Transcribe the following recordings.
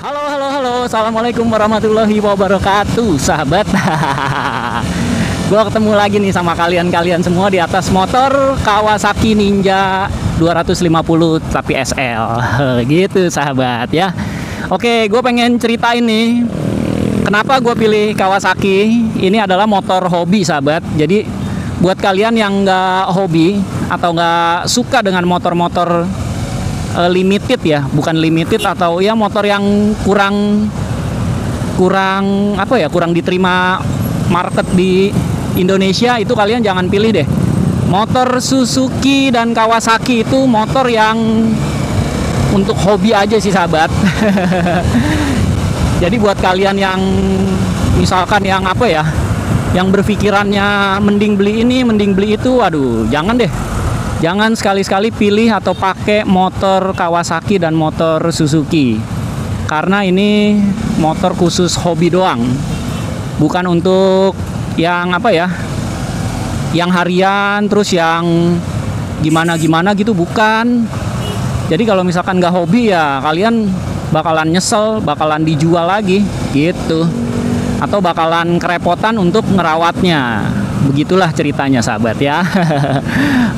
Halo, halo, halo. Assalamualaikum warahmatullahi wabarakatuh, sahabat. Gua ketemu lagi nih sama kalian semua di atas motor Kawasaki Ninja 250 tapi SL. Gitu, sahabat ya. Oke, gue pengen ceritain nih kenapa gue pilih Kawasaki. Ini adalah motor hobi, sahabat. Jadi buat kalian yang nggak hobi atau nggak suka dengan motor-motor limited ya, bukan limited atau ya motor yang kurang apa ya, kurang diterima market di Indonesia, itu kalian jangan pilih deh. Motor Suzuki dan Kawasaki itu motor yang untuk hobi aja sih, sahabat. Jadi buat kalian yang misalkan yang apa ya, yang berpikirannya mending beli ini, mending beli itu, waduh, jangan deh. Jangan sekali-sekali pilih atau pakai motor Kawasaki dan motor Suzuki. Karena ini motor khusus hobi doang. Bukan untuk yang apa ya, yang harian, terus yang gimana-gimana gitu, bukan. Jadi kalau misalkan nggak hobi ya kalian bakalan nyesel, bakalan dijual lagi gitu. Atau bakalan kerepotan untuk ngerawatnya. Begitulah ceritanya, sahabat ya.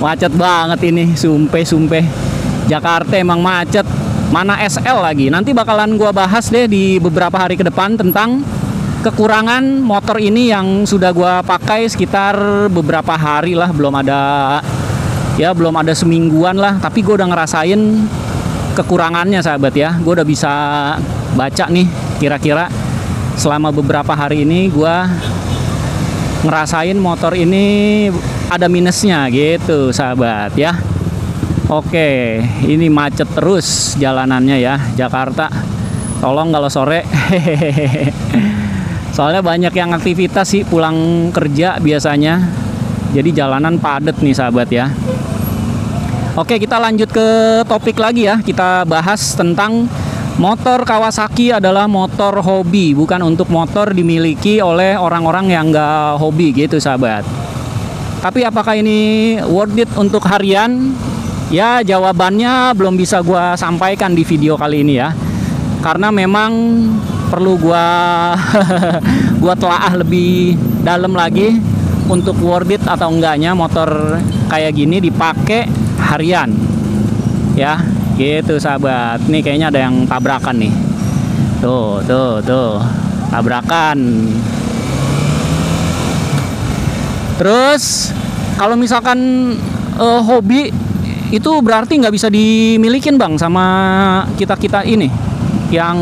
Macet banget ini, sumpeh. Jakarta emang macet. Mana SL lagi. Nanti bakalan gua bahas deh di beberapa hari ke depan tentang kekurangan motor ini yang sudah gua pakai sekitar beberapa hari lah, belum ada semingguan lah, tapi gua udah ngerasain kekurangannya, sahabat ya. Gua udah bisa baca nih kira-kira selama beberapa hari ini gua ngerasain motor ini ada minusnya gitu, sahabat ya. Oke, ini macet terus jalanannya ya Jakarta. Tolong kalau sore. Soalnya banyak yang aktivitas sih pulang kerja biasanya. Jadi jalanan padat nih, sahabat ya. Oke, kita lanjut ke topik lagi ya. Kita bahas tentang motor Kawasaki adalah motor hobi, bukan untuk motor dimiliki oleh orang-orang yang nggak hobi gitu, sahabat. Tapi apakah ini worth it untuk harian? Ya, jawabannya belum bisa gua sampaikan di video kali ini ya. Karena memang perlu gua telaah lebih dalam lagi untuk worth it atau enggaknya motor kayak gini dipakai harian. Ya. Gitu, sahabat. Nih kayaknya ada yang tabrakan nih. Tuh. Tabrakan. Terus kalau misalkan hobi itu berarti nggak bisa dimilikin, Bang, sama kita ini yang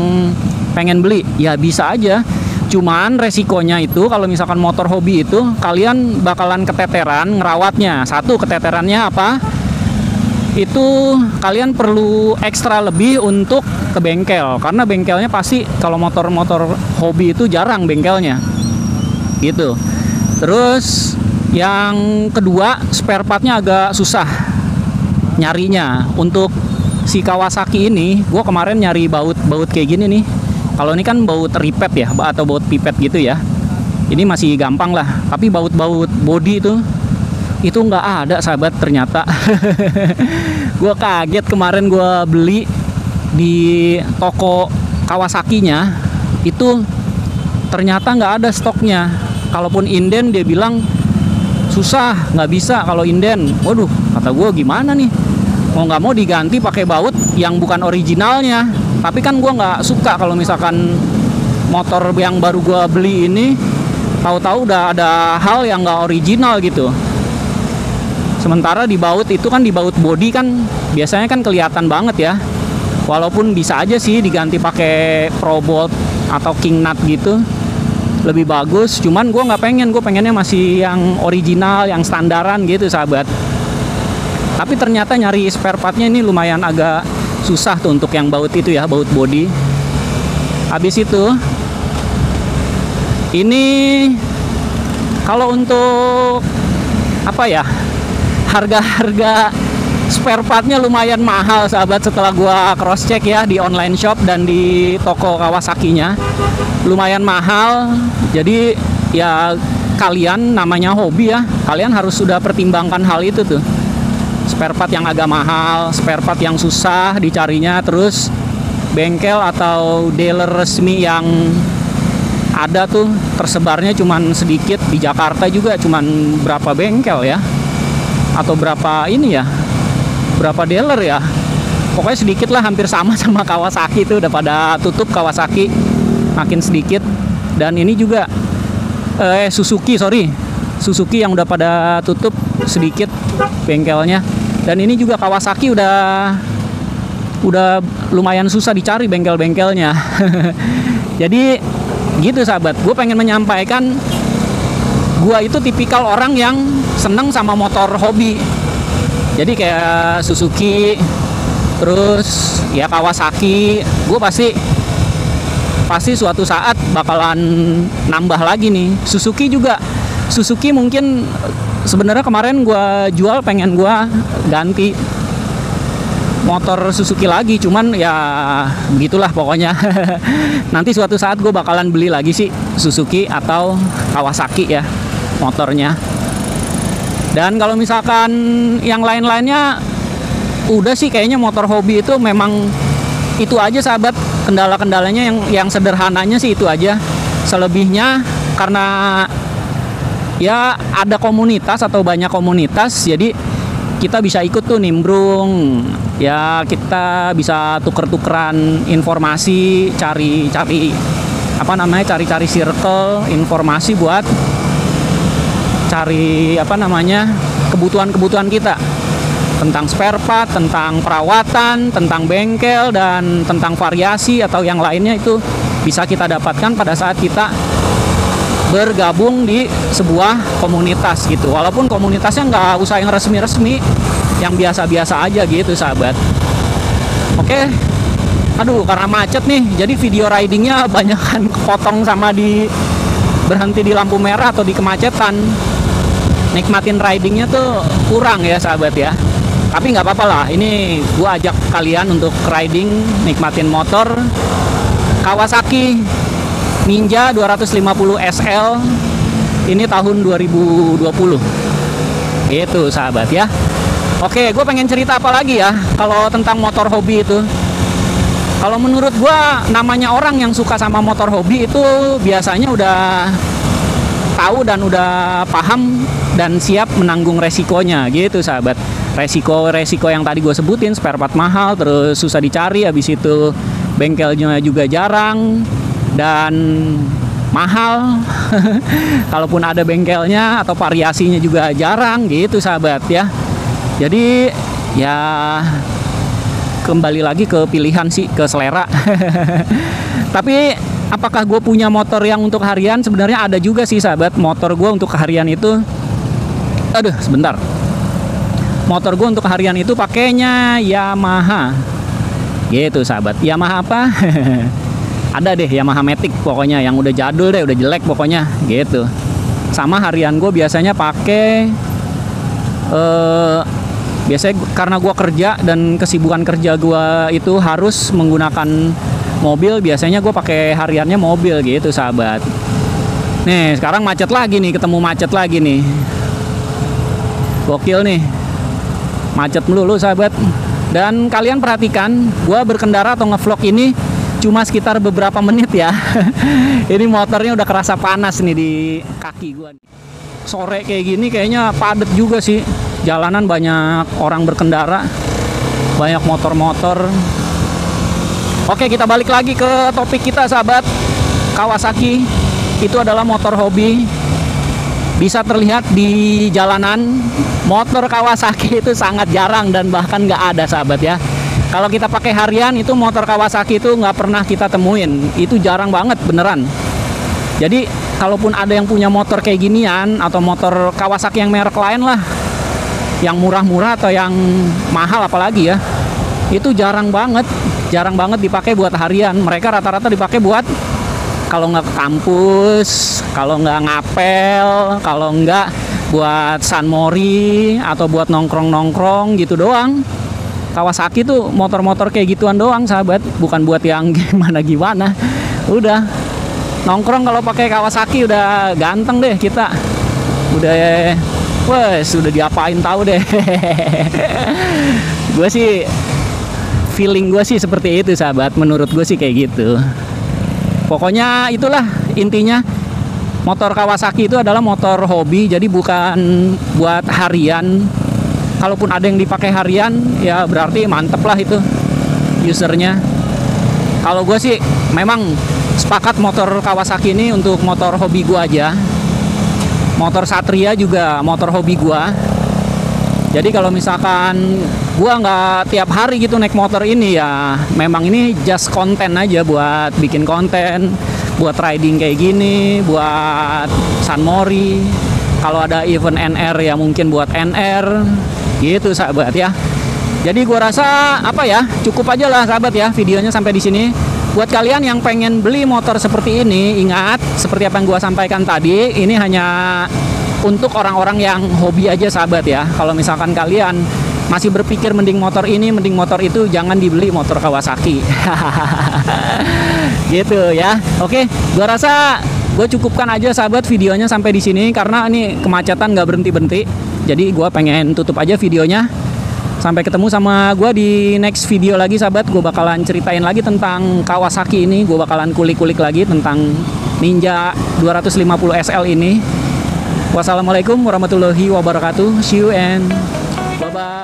pengen beli. Ya bisa aja. Cuman resikonya itu kalau misalkan motor hobi itu kalian bakalan keteteran ngerawatnya. Satu, keteterannya apa? Itu kalian perlu ekstra lebih untuk ke bengkel, karena bengkelnya pasti kalau motor-motor hobi itu jarang bengkelnya gitu. Terus yang kedua, spare partnya agak susah nyarinya. Untuk si Kawasaki ini gue kemarin nyari baut kayak gini nih. Kalau ini kan baut ripet ya, atau baut pipet gitu ya, ini masih gampang lah. Tapi baut body itu nggak ada, sahabat, ternyata. Gue kaget kemarin gue beli di toko Kawasakinya, itu ternyata nggak ada stoknya. Kalaupun inden dia bilang susah, nggak bisa kalau inden. Waduh, kata gue gimana nih, mau nggak mau diganti pakai baut yang bukan originalnya. Tapi kan gue nggak suka kalau misalkan motor yang baru gue beli ini tahu-tahu udah ada hal yang nggak original gitu. Sementara di baut itu kan, di baut body kan biasanya kan kelihatan banget ya. Walaupun bisa aja sih diganti pakai Pro Bolt atau King Nut gitu, lebih bagus. Cuman gue nggak pengen, gue pengennya masih yang original, yang standaran gitu, sahabat. Tapi ternyata nyari spare partnya ini lumayan agak susah tuh untuk yang baut itu ya, baut body. Habis itu ini kalau untuk apa ya, harga spare partnya lumayan mahal, sahabat. Setelah gua cross check ya di online shop dan di toko Kawasakinya, lumayan mahal. Jadi ya kalian namanya hobi ya, kalian harus sudah pertimbangkan hal itu tuh. Spare part yang agak mahal, spare part yang susah dicarinya, terus bengkel atau dealer resmi yang ada tuh tersebarnya cuman sedikit. Di Jakarta juga cuman berapa bengkel ya, atau berapa ini ya, berapa dealer ya, pokoknya sedikit lah, hampir sama Kawasaki tuh, udah pada tutup Kawasaki, makin sedikit. Dan ini juga Suzuki yang udah pada tutup sedikit bengkelnya. Dan ini juga Kawasaki udah lumayan susah dicari bengkel-bengkelnya. Jadi gitu sahabat, gue pengen menyampaikan gue itu tipikal orang yang seneng sama motor hobi. Jadi kayak Suzuki, terus ya Kawasaki, gue pasti suatu saat bakalan nambah lagi nih. Suzuki mungkin sebenarnya kemarin gue jual, pengen gue ganti motor Suzuki lagi, cuman ya begitulah pokoknya. Nanti suatu saat gue bakalan beli lagi sih Suzuki atau Kawasaki ya motornya. Dan kalau misalkan yang lain-lainnya udah sih kayaknya motor hobi itu memang itu aja sahabat. Kendala-kendalanya yang sederhananya sih itu aja. Selebihnya karena ya ada komunitas atau banyak komunitas, jadi kita bisa ikut tuh nimbrung. Ya kita bisa tuker-tukeran informasi, cari circle informasi buat cari kebutuhan kita tentang spare part, tentang perawatan, tentang bengkel, dan tentang variasi atau yang lainnya. Itu bisa kita dapatkan pada saat kita bergabung di sebuah komunitas gitu. Walaupun komunitasnya nggak usah yang resmi-resmi, yang biasa-biasa aja gitu sahabat. Oke. Aduh, karena macet nih, jadi video ridingnya banyakan kepotong sama berhenti di lampu merah atau di kemacetan. Nikmatin ridingnya tuh kurang ya sahabat ya. Tapi nggak apa-apa lah, ini gua ajak kalian untuk riding, nikmatin motor Kawasaki Ninja 250 SL ini tahun 2020. Itu sahabat ya. Oke, gue pengen cerita apa lagi ya kalau tentang motor hobi itu. Kalau menurut gue, namanya orang yang suka sama motor hobi itu biasanya udah tahu dan udah paham dan siap menanggung resikonya gitu sahabat. Resiko yang tadi gue sebutin, spare part mahal, terus susah dicari, habis itu bengkelnya juga jarang dan mahal. Kalaupun ada bengkelnya atau variasinya juga jarang gitu sahabat ya. Jadi ya kembali lagi ke pilihan sih, ke selera. Tapi apakah gue punya motor yang untuk harian? Sebenarnya ada juga sih sahabat. Motor gue untuk harian itu, sebentar. Motor gue untuk harian itu pakainya Yamaha. Gitu sahabat. Yamaha apa? Ada deh Yamaha Matic pokoknya, yang udah jadul deh, udah jelek pokoknya gitu. Sama harian gue biasanya pakai biasanya karena gue kerja dan kesibukan kerja gue itu harus menggunakan mobil, biasanya gue pakai hariannya mobil gitu sahabat. Nih sekarang macet lagi nih, ketemu macet lagi nih, gokil nih, macet melulu sahabat. Dan kalian perhatikan, gue berkendara atau ngevlog ini cuma sekitar beberapa menit ya. Ini motornya udah kerasa panas nih di kaki gue. Sore kayak gini kayaknya padat juga sih. Jalanan banyak orang berkendara, banyak motor-motor. Oke, kita balik lagi ke topik kita sahabat. Kawasaki itu adalah motor hobi. Bisa terlihat di jalanan, motor Kawasaki itu sangat jarang dan bahkan nggak ada sahabat ya. Kalau kita pakai harian itu motor Kawasaki itu nggak pernah kita temuin. Itu jarang banget beneran. Jadi kalaupun ada yang punya motor kayak ginian atau motor Kawasaki yang merek lain lah, yang murah-murah atau yang mahal apalagi ya, itu jarang banget dipakai buat harian. Mereka rata-rata dipakai buat kalau nggak ke kampus, kalau nggak ngapel, kalau nggak buat sunmori atau buat nongkrong-nongkrong gitu doang. Kawasaki tuh motor-motor kayak gituan doang sahabat, bukan buat yang gimana-gimana. Udah nongkrong kalau pakai Kawasaki udah ganteng deh kita. Sudah diapain tahu deh. Gue sih feeling gue sih seperti itu sahabat, menurut gue sih kayak gitu. Pokoknya itulah intinya, motor Kawasaki itu adalah motor hobi, jadi bukan buat harian. Kalaupun ada yang dipakai harian, ya berarti mantep lah itu usernya. Kalau gue sih memang sepakat motor Kawasaki ini untuk motor hobi gue aja. Motor Satria juga motor hobi gue. Jadi kalau misalkan gua nggak tiap hari gitu naik motor ini, ya memang ini just konten aja, buat bikin konten, buat riding kayak gini, buat San Mori. Kalau ada event NR ya mungkin buat NR gitu sahabat ya. Jadi gua rasa apa ya, cukup aja lah sahabat ya videonya sampai di sini. Buat kalian yang pengen beli motor seperti ini, ingat seperti apa yang gua sampaikan tadi, ini hanya untuk orang-orang yang hobi aja sahabat ya. Kalau misalkan kalian masih berpikir mending motor ini, mending motor itu, jangan dibeli motor Kawasaki. Gitu ya. Oke, gua rasa gue cukupkan aja sahabat videonya sampai di sini karena ini kemacetan nggak berhenti-berhenti. Jadi gua pengen tutup aja videonya. Sampai ketemu sama gua di next video lagi sahabat. Gue bakalan ceritain lagi tentang Kawasaki ini, gue bakalan kulik-kulik lagi tentang Ninja 250 SL ini. Wassalamualaikum warahmatullahi wabarakatuh. See you and bye-bye.